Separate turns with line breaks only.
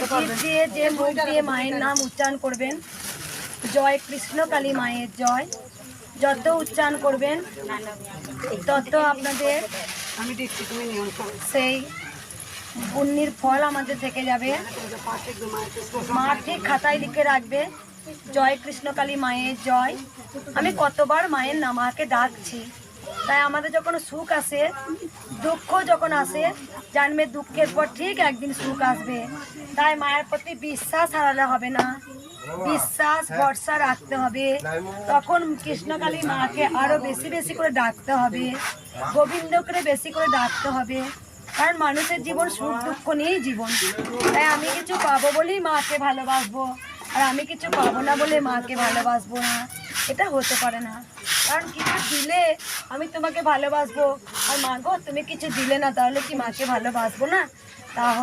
জিভ দিয়ে যে মুখ দিয়ে মায়ের নাম উচ্চারণ করবেন, জয় কৃষ্ণ কালী মায়ের জয়, যত উচ্চারণ করবেন তত আপনাদের সেই পুণ্যের ফল আমাদের থেকে যাবে। মা ঠিক খাতায় লিখে রাখবে, জয় কৃষ্ণকালী মায়ের জয়। আমি কতবার মায়ের নামাকে ডাকছি, তাই আমাদের যখন সুখ আসে, দুঃখ যখন আসে, জানবে দুঃখের পর ঠিক একদিন সুখ আসবে। তাই মায়ের প্রতি বিশ্বাস হারালে হবে না, বিশ্বাস ভরসা রাখতে হবে। তখন কৃষ্ণকালী মাকে আরো বেশি বেশি করে ডাকতে হবে, গোবিন্দকে বেশি করে ডাকতে হবে। কারণ মানুষের জীবন সুখ দুঃখ নিয়েই জীবন। তাই আমি কিছু পাবো বলেই মাকে ভালোবাসবো, আর আমি কিছু পাবো না বলে মাকে ভালোবাসবো না, এটা হতে পারে না। কারণ কিছু দিলে আমি তোমাকে ভালোবাসবো, আর মা গো তুমি কিছু দিলে না, তাহলে কি মাকে ভালোবাসবো না? তাহলে